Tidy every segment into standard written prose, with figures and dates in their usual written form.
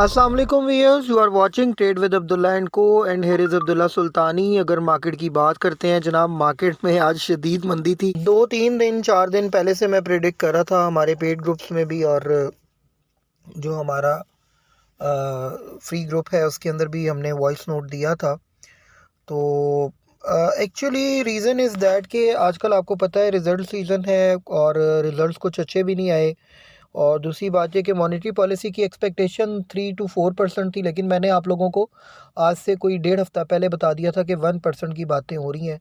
अस्सलाम वालेकुम viewers, you are watching trade with Abdullah and co and here is Abdullah Sultani. अगर market की बात करते हैं जनाब, मार्केट में आज शदीद मंदी थी। 2-3 दिन 4 दिन पहले से मैं प्रेडिक्ट कर रहा था हमारे पेड ग्रुप्स में भी, और जो हमारा फ्री ग्रुप है उसके अंदर भी हमने वॉइस नोट दिया था। तो एक्चुअली रीज़न इज़ दैट कि आजकल आपको पता है रिज़ल्ट सीज़न है और रिज़ल्ट्स कुछ अच्छे भी नहीं आए। और दूसरी बात ये कि मॉनेटरी पॉलिसी की एक्सपेक्टेशन 3 to 4% थी, लेकिन मैंने आप लोगों को आज से कोई 1.5 हफ्ता पहले बता दिया था कि 1% की बातें हो रही हैं।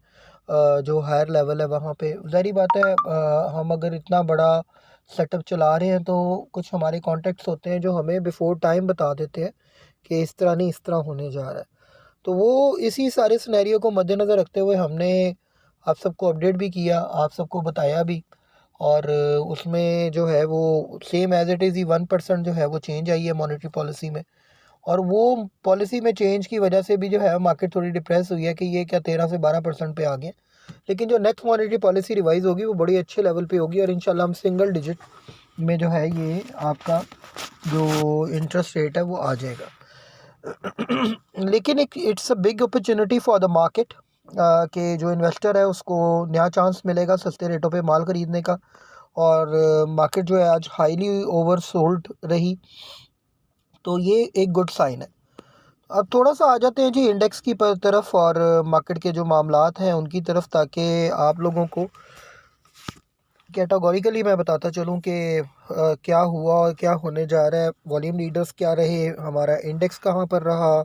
जो हायर लेवल है वहाँ पे ज़ाहिर बात है, हम अगर इतना बड़ा सेटअप चला रहे हैं तो कुछ हमारे कॉन्टेक्ट्स होते हैं जो हमें बिफोर टाइम बता देते हैं कि इस तरह नहीं, इस तरह होने जा रहा है। तो वो इसी सारे सिनेरियो को मद्देनज़र रखते हुए हमने आप सबको अपडेट भी किया, आप सबको बताया भी। और उसमें जो है वो सेम एज़ इट इज़ ही 1% जो है वो चेंज आई है मॉनेटरी पॉलिसी में। और वो पॉलिसी में चेंज की वजह से भी जो है मार्केट थोड़ी डिप्रेस हुई है कि ये क्या 13 से 12% पे आ गए। लेकिन जो नेक्स्ट मॉनेटरी पॉलिसी रिवाइज़ होगी वो बड़ी अच्छे लेवल पे होगी और इंशाल्लाह हम सिंगल डिजिट में जो है ये आपका जो इंटरेस्ट रेट है वो आ जाएगा। लेकिन एक it's a big opportunity for the market कि जो इन्वेस्टर है उसको नया चांस मिलेगा सस्ते रेटों पे माल ख़रीदने का। और मार्केट जो है आज हाईली ओवर सोल्ड रही, तो ये एक गुड साइन है। अब थोड़ा सा आ जाते हैं जी इंडेक्स की तरफ और मार्केट के जो मामलात हैं उनकी तरफ, ताकि आप लोगों को कैटेगोरिकली मैं बताता चलूँ कि क्या हुआ और क्या होने जा रहा है, वॉल्यूम लीडर्स क्या रहे, हमारा इंडेक्स कहाँ पर रहा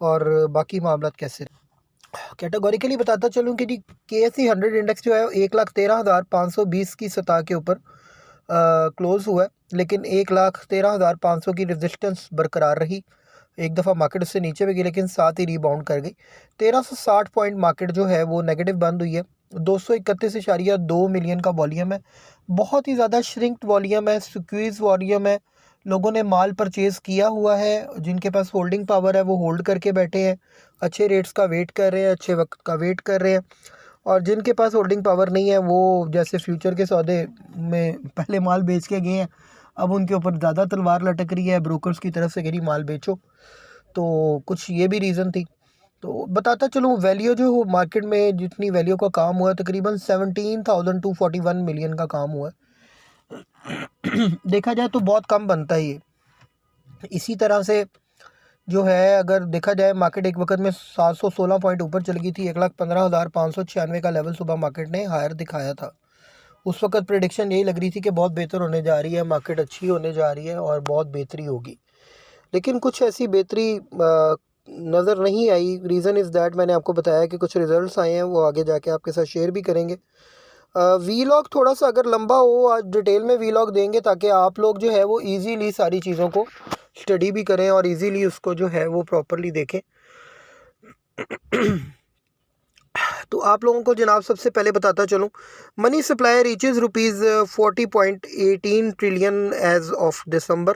और बाकी मामलात कैसे। कैटेगोरिकली बताता चलूँ कि जी KSE 100 इंडेक्स जो है 1,13,520 की सतह के ऊपर क्लोज़ हुआ है, लेकिन 1,13,500 की रेजिस्टेंस बरकरार रही। एक दफ़ा मार्केट उससे नीचे भी गई लेकिन साथ ही रिबाउंड कर गई। 1360 पॉइंट मार्केट जो है वो नेगेटिव बंद हुई है। 231.2 मिलियन का वॉल्यूम है, बहुत ही ज़्यादा श्रिंक्ड वॉल्यूम है, स्क्वीज़ वॉल्यूम है। लोगों ने माल परचेज़ किया हुआ है, जिनके पास होल्डिंग पावर है वो होल्ड करके बैठे हैं, अच्छे रेट्स का वेट कर रहे हैं, अच्छे वक्त का वेट कर रहे हैं। और जिनके पास होल्डिंग पावर नहीं है वो जैसे फ्यूचर के सौदे में पहले माल बेच के गए हैं, अब उनके ऊपर ज़्यादा तलवार लटक रही है ब्रोकर्स की तरफ से कि नहीं माल बेचो। तो कुछ ये भी रीज़न थी। तो बताता चलूँ वैल्यू जो मार्केट में जितनी वैल्यू का काम हुआ है तकरीबन 17,241 मिलियन का काम हुआ है। देखा जाए तो बहुत कम बनता है ये। इसी तरह से जो है अगर देखा जाए मार्केट एक वक्त में 716 पॉइंट ऊपर चल गई थी। 1,15,596 का लेवल सुबह मार्केट ने हायर दिखाया था। उस वक्त प्रेडिक्शन यही लग रही थी कि बहुत बेहतर होने जा रही है, मार्केट अच्छी होने जा रही है और बहुत बेहतरी होगी। लेकिन कुछ ऐसी बेहतरी नज़र नहीं आई। रीज़न इज़ दैट मैंने आपको बताया कि कुछ रिज़ल्ट्स आए हैं, वो आगे जाके आपके साथ शेयर भी करेंगे। वीलॉग थोड़ा सा अगर लंबा हो, आज डिटेल में वीलॉग देंगे ताकि आप लोग जो है वो इजीली सारी चीज़ों को स्टडी भी करें और इजीली उसको जो है वो प्रॉपरली देखें। तो आप लोगों को जनाब सबसे पहले बताता चलूँ, money supply reaches rupees 40.18 trillion as of December.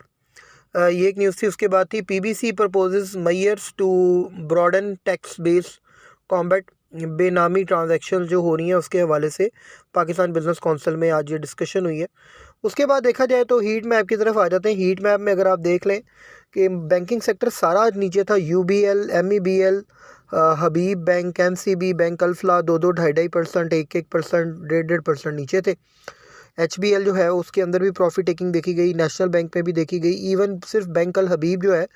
ये एक न्यूज़ थी। उसके बाद थी PBC proposes measures to broaden tax base combat benami transaction जो हो रही हैं उसके हवाले से पाकिस्तान बिजनेस काउंसिल में आज ये डिस्कशन हुई है। उसके बाद देखा जाए तो हीट मैप की तरफ आ जाते हैं। हीट मैप में अगर आप देख लें कि बैंकिंग सेक्टर सारा आज नीचे था। UBL, MEBL, हबीब बैंक, MCB बैंक, अल्फला 2-2, 2.5%, 1-1%, 1.5% नीचे थे। HBL जो है उसके अंदर भी प्रॉफिट टेकिंग देखी गई, नेशनल बैंक में भी देखी गई। इवन सिर्फ बैंक अल हबीब जो है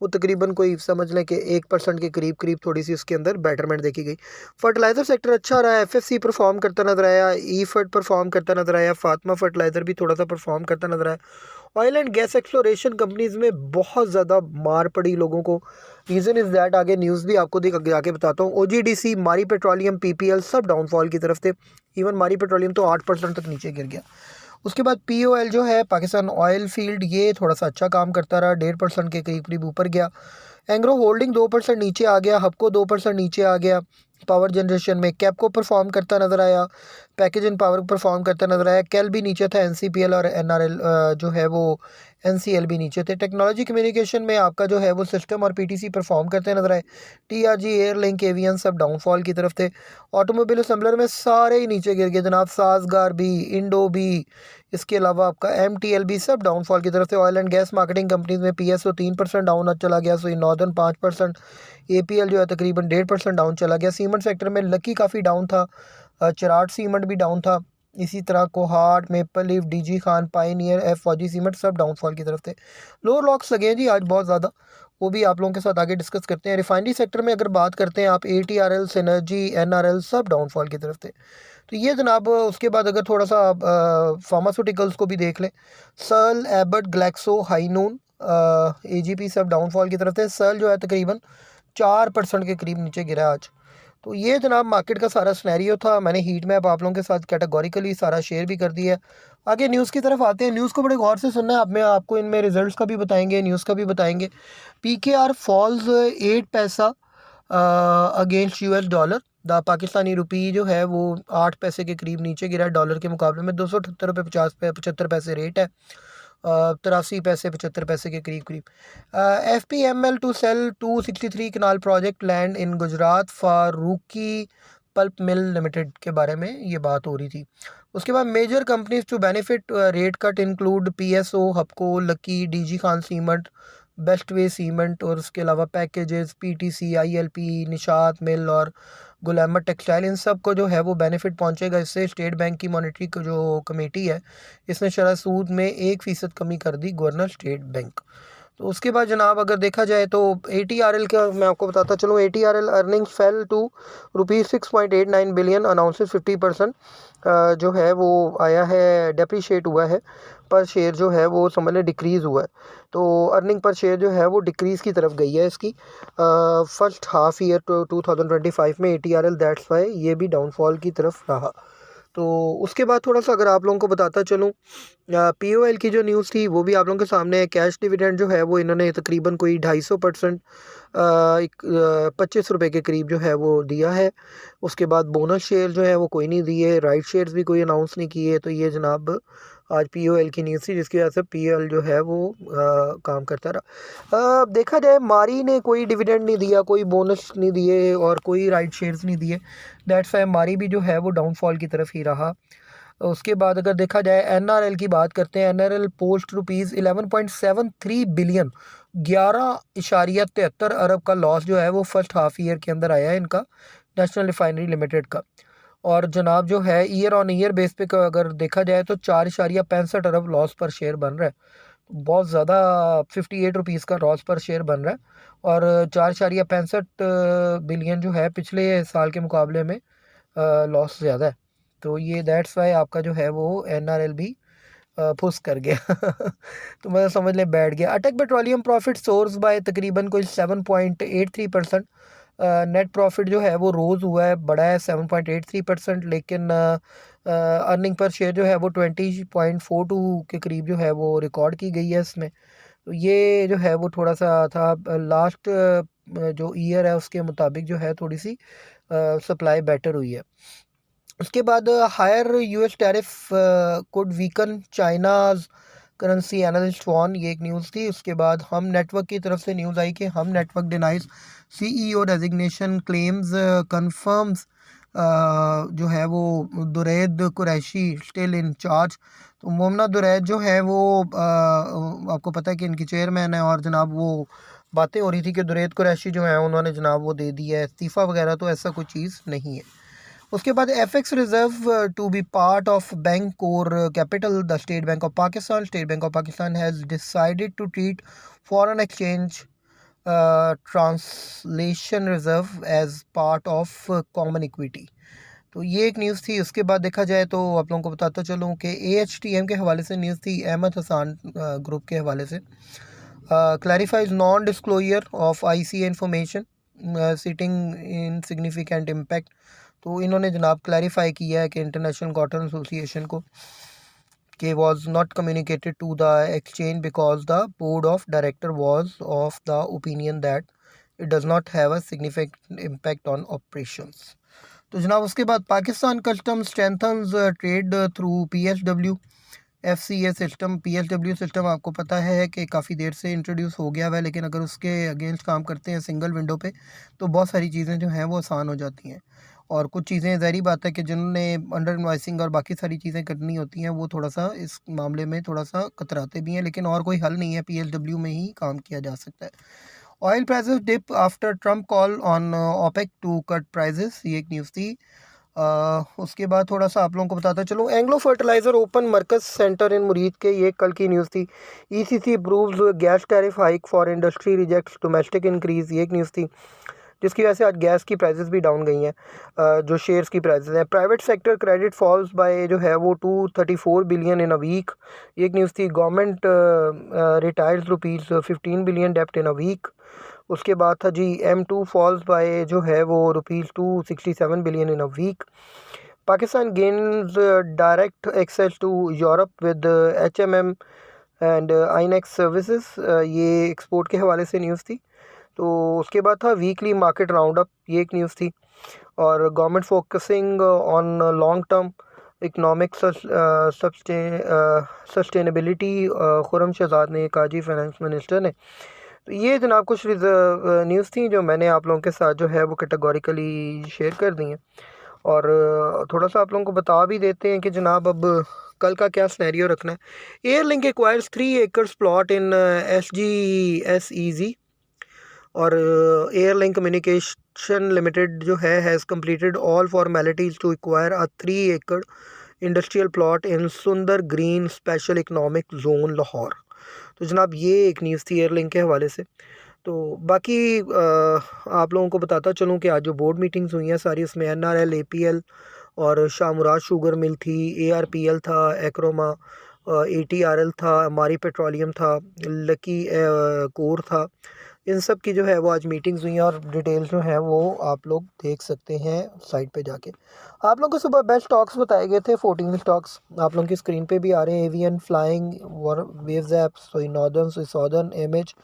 वो तकरीबन कोई समझ लें कि 1% के करीब करीब थोड़ी सी उसके अंदर बेटरमेंट देखी गई। फर्टिलाइज़र सेक्टर अच्छा रहा, FFC परफॉर्म करता नजर आया, ईफर्ट परफॉर्म करता नजर आया, फातिमा फर्टिलाइज़र भी थोड़ा सा परफॉर्म करता नजर आया। Oil and gas exploration companies में बहुत ज़्यादा मार पड़ी लोगों को। रीज़न इज़ दैट आगे न्यूज़ भी आपको आगे बताता हूँ। OGDC, मारी पेट्रोलियम, PPL सब डाउनफॉल की तरफ थे। इवन मारी पेट्रोलियम तो 8% तक नीचे गिर गया। उसके बाद POL जो है पाकिस्तान ऑयल फील्ड, ये थोड़ा सा अच्छा काम करता रहा, 1.5% के करीब करीब ऊपर गया। एंग्रो होल्डिंग 2% नीचे आ गया, हबको 2% नीचे आ गया। पावर जनरेशन में कैपको परफॉर्म करता नज़र आया, पैकेज इन पावर परफॉर्म करता नज़र आया, कैल भी नीचे था, एनसीपीएल और एनआरएल जो है वो एनसीएल भी नीचे थे। टेक्नोलॉजी कम्युनिकेशन में आपका जो है वो सिस्टम और पीटीसी परफॉर्म करते नजर आए। टीआरजी, एयरलिंक, एवियन सब डाउनफॉल की तरफ थे। ऑटोमोबाइल असेंबलर में सारे ही नीचे गिर गए जनाब, साजगार भी, इंडो भी, इसके अलावा आपका एमटीएल भी सब डाउनफॉल की तरफ से। Oil and gas marketing companies में पीएसओ 3% डाउन चला गया, सो नॉर्दर्न 5%, एपीएल जो है तकरीबन 1.5% डाउन चला गया। सीमेंट सेक्टर में लकी काफ़ी डाउन था, चिराट सीमेंट भी डाउन था, इसी तरह Kohat, maple leaf, DG Khan, pioneer, F फौजी सीमेंट सब डाउनफॉल की तरफ थे। लोअर लॉक्स लगे हैं जी आज बहुत ज़्यादा, वो भी आप लोगों के साथ आगे डिस्कस करते हैं। रिफाइनरी सेक्टर में अगर बात करते हैं आप, एटीआरएल, सिनर्जी, एनआरएल सब डाउनफॉल की तरफ थे। तो ये जनाब, उसके बाद अगर थोड़ा सा फार्मास्यूटिकल्स को भी देख लें, सर्ल, एबट, ग्लैक्सो, हाइनून, एजीपी सब डाउनफॉल की तरफ थे। सर्ल जो है तकरीबन 4% के करीब नीचे गिरा आज। तो ये जनाब मार्केट का सारा सिनेरियो था। मैंने हीट मैप आप लोगों के साथ कैटेगोरिकली सारा शेयर भी कर दिया है। आगे न्यूज़ की तरफ आते हैं। न्यूज़ को बड़े गौर से सुनना है आप, मैं आपको इनमें रिजल्ट्स का भी बताएंगे, न्यूज़ का भी बताएंगे। PKR falls 8 paisa against US dollar. The Pakistani rupee जो है वो 8 पैसे के करीब नीचे गिरा है डॉलर के मुकाबले में। 278 रुपये 50 75 रेट है, 83 पैसे 75 पैसे के करीब करीब। FPML to sell 263 kanal project land in Gujarat Farooqui pulp mill limited के बारे में ये बात हो रही थी। उसके बाद major companies to benefit rate cut include PSO, Hubco, Lucky, DG Khan cement, Bestway cement, और उसके अलावा Packages, PTC, ILP, Nishat mill और गुलामत टेक्सटाइल। इन सब को जो है वो बेनिफिट पहुंचेगा इससे। स्टेट बैंक की मॉनेटरी जो कमेटी है, इसने शरह सूद में 1% कमी कर दी, गवर्नर स्टेट बैंक। तो उसके बाद जनाब अगर देखा जाए तो ATRL का मैं आपको बताता चलूँ। ATRL earnings fell to ₹6.89 billion, announces 50% जो है वो आया है, डेप्रीशिएट हुआ है। पर शेयर जो है वो समझ लें डिक्रीज़ हुआ है। तो अर्निंग पर शेयर जो है वो डिक्रीज़ की तरफ गई है इसकी फर्स्ट हाफ ईयर 2025 में ATRL, दैट्स वाई ये भी डाउनफॉल की तरफ रहा। तो उसके बाद थोड़ा सा अगर आप लोगों को बताता चलूँ, POL की जो न्यूज़ थी वो भी आप लोगों के सामने है। कैश डिविडेंड जो है वो इन्होंने तकरीबन कोई 250% 25 रुपये के करीब जो है वो दिया है। उसके बाद बोनस शेयर जो है वो कोई नहीं दिए, राइट शेयर्स भी कोई अनाउंस नहीं किए। तो ये जनाब आज POL की न्यूज़ थी, जिसकी वजह से POL जो है वो काम करता रहा। देखा जाए मारी ने कोई डिविडेंड नहीं दिया, कोई बोनस नहीं दिए और कोई राइट शेयर्स नहीं दिए, दैट्स वाई मारी भी जो है वो डाउनफॉल की तरफ ही रहा। उसके बाद अगर देखा जाए NRL की बात करते हैं। NRL पोस्ट ₹11.73 बिलियन, 11.73 अरब का लॉस जो है वो फर्स्ट हाफ ईयर के अंदर आया है इनका, नेशनल रिफाइनरी लिमिटेड का। और जनाब जो है ईयर ऑन ईयर बेस पे अगर देखा जाए तो 4.65 अरब लॉस पर शेयर बन रहा है। बहुत ज़्यादा, 58 रुपीज़ का लॉस पर शेयर बन रहा है। और 4.65 बिलियन जो है पिछले साल के मुकाबले में लॉस ज़्यादा है। तो ये दैट्स वाई आपका जो है वो NRL भी फुस कर गया तो मैं समझ लें बैठ गया। अटक पेट्रोलियम प्रॉफिट सोर्स बाय तकरीबन कोई 7.83%। नेट प्रॉफिट जो है वो रोज़ हुआ है, बढ़ा है 7.83%, लेकिन अर्निंग पर शेयर जो है वो 20.42 के करीब जो है वो रिकॉर्ड की गई है इसमें। तो ये जो है वो थोड़ा सा था, लास्ट जो ईयर है उसके मुताबिक जो है थोड़ी सी सप्लाई बेटर हुई है। उसके बाद higher US tariff could weaken China's currency, analyst warn, ये एक न्यूज़ थी। उसके बाद हम नेटवर्क की तरफ से न्यूज़ आई कि हम network denies CEO designation claims confirms जो है वो Duraid Qureshi still in charge. तो मोमना दुरैद जो है वो आपको पता है कि इनकी चेयरमैन है, और जनाब वो बातें हो रही थी कि दुरैद कुरैशी जो है उन्होंने जनाब वो दे दिया है इस्तीफ़ा वगैरह, तो ऐसा कोई चीज़ नहीं है। उसके बाद FX reserve to be part of bank core capital, the State Bank of Pakistan has decided to treat foreign exchange translation reserve as part of common equity. तो ये एक न्यूज़ थी। उसके बाद देखा जाए तो आप लोगों को बताता चलूँ कि AHTM के हवाले से न्यूज़ थी, अहमद हसान ग्रुप के हवाले से। Clarifies non disclosure of ICA information sitting in significant impact. तो इन्होंने जनाब क्लैरिफाई किया है कि इंटरनेशनल कॉटन एसोसिएशन को कि was not communicated to the exchange because the board of director was of the opinion that it does not have a significant impact on operations. तो जनाब उसके बाद Pakistan custom strengthens trade through PSW FCA system. PSW system आपको पता है कि काफ़ी देर से इंट्रोड्यूस हो गया हुआ है, लेकिन अगर उसके अगेंस्ट काम करते हैं सिंगल विंडो पे तो बहुत सारी चीज़ें जो हैं वो आसान हो जाती हैं। और कुछ चीज़ें ज़ाहिर बात है कि जिन्होंने अंडर इनवाइसिंग और बाकी सारी चीज़ें करनी होती हैं वो थोड़ा सा इस मामले में थोड़ा सा कतराते भी हैं, लेकिन और कोई हल नहीं है, PSW में ही काम किया जा सकता है। Oil prices dip after Trump call on OPEC to cut prices, ये एक न्यूज़ थी। उसके बाद थोड़ा सा आप लोगों को बताता चलो, एंग्लो फर्टिलाइज़र ओपन मरकज सेंटर इन मुरीद के, ये कल की न्यूज़ थी। ECC approves gas tariff hike for industry rejects domestic increase, ये एक न्यूज़ थी जिसकी वजह से आज गैस की प्राइसेस भी डाउन गई हैं, जो शेयर्स की प्राइसेस हैं। Private sector credit falls by जो है वो 234 बिलियन इन अ वीक, ये एक न्यूज़ थी। गवर्नमेंट रिटायर्स ₹15 बिलियन डेप्ट इन अ वीक। उसके बाद था जी M2 फॉल्स बाय जो है वो ₹267 billion in a week. Pakistan gains direct access to Europe with HMM and INEX services, ये एक्सपोर्ट के हवाले से न्यूज़ थी। तो उसके बाद था वीकली मार्केट राउंड अप, ये एक न्यूज़ थी। और government focusing on long term economic sustainability, Khurram Shahzad ने कहा जी, फाइनेंस मिनिस्टर ने। तो ये जनाब कुछ न्यूज़ थी जो मैंने आप लोगों के साथ जो है वो कैटेगोरिकली शेयर कर दी हैं। और थोड़ा सा आप लोगों को बता भी देते हैं कि जनाब अब कल का क्या सिनेरियो रखना है। Airlink acquires 3 acres plot in SGSEZ, और एयरलिंक कम्युनिकेशन लिमिटेड जो है has completed all formalities to acquire a 3 acre industrial plot in Sundar green special economic zone Lahore. तो जनाब ये एक न्यूज़ थी एयरलिंक के हवाले से। तो बाकी आप लोगों को बताता चलूँ कि आज जो बोर्ड मीटिंग्स हुई हैं सारी, उसमें NRL, APL और शाह मुराद शुगर मिल थी, ARPL था, एक्रोमा, ATRL था, हमारी पेट्रोलियम था, लकी कोर था। इन सब की जो है वो आज मीटिंग्स हुई हैं और डिटेल्स जो हैं वो आप लोग देख सकते हैं साइट पे जाके। आप लोगों को सुबह बेस्ट स्टॉक्स बताए गए थे, 14 स्टॉक्स आप लोगों की स्क्रीन पे भी आ रहे हैं। Avion, Flying, Waves app, Sui northern, Sui southern, MH,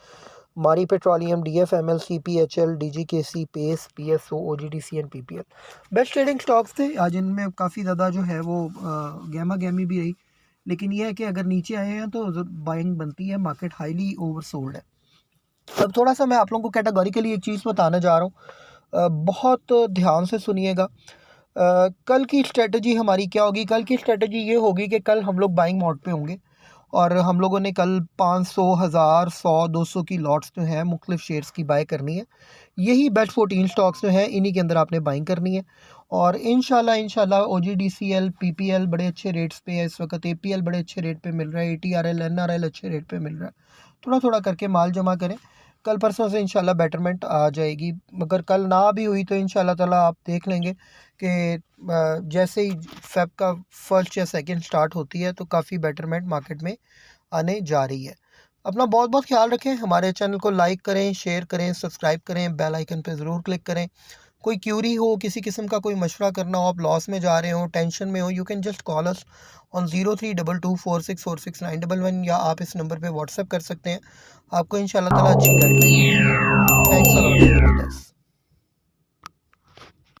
Mari petroleum, DFML, CPHL, DGKC, Pace, PSO, OGDC and PPL best trading stocks थे। आज इनमें काफ़ी ज़्यादा जो है वो गहमा गहमी भी रही, लेकिन यह है कि अगर नीचे आए हैं तो बाइंग बनती है, मार्केट हाईली ओवरसोल्ड है। अब थोड़ा सा मैं आप लोगों को कैटेगोरिकली एक चीज़ बताने जा रहा हूँ, बहुत ध्यान से सुनिएगा। कल की स्ट्रेटजी हमारी क्या होगी? कल की स्ट्रेटजी ये होगी कि कल हम लोग बाइंग मोड पे होंगे और हम लोगों ने कल 500, 1000, 100, 200 की लॉट्स जो हैं मुख्तलिफ शेयर्स की बाई करनी है। यही बेस्ट 14 स्टॉक्स जो हैं इन्हीं के अंदर आपने बाइंग करनी है। और इंशाल्लाह OGDCL, PPL बड़े अच्छे रेट्स पे है इस वक्त, APL बड़े अच्छे रेट पे मिल रहा है, ATRL, NRL अच्छे रेट पे मिल रहा है। थोड़ा थोड़ा करके माल जमा करें, कल परसों से इंशाल्लाह बेटरमेंट आ जाएगी। मगर कल ना भी हुई तो इंशाल्लाह ताला आप देख लेंगे कि जैसे ही फेब का फर्स्ट या सेकंड स्टार्ट होती है तो काफ़ी बेटरमेंट मार्केट में आने जा रही है। अपना बहुत बहुत ख्याल रखें, हमारे चैनल को लाइक करें, शेयर करें, सब्सक्राइब करें, बेल आइकन पे ज़रूर क्लिक करें। कोई क्यूरी हो, किसी किस्म का कोई मशवरा करना हो, आप लॉस में जा रहे हो, टेंशन में हो, you can just call us on 0322464691, या आप इस नंबर पे व्हाट्सएप कर सकते हैं। आपको इंशाल्लाह ताला अच्छी गाइडलाइन मिलेगी। Thanks a lot for this.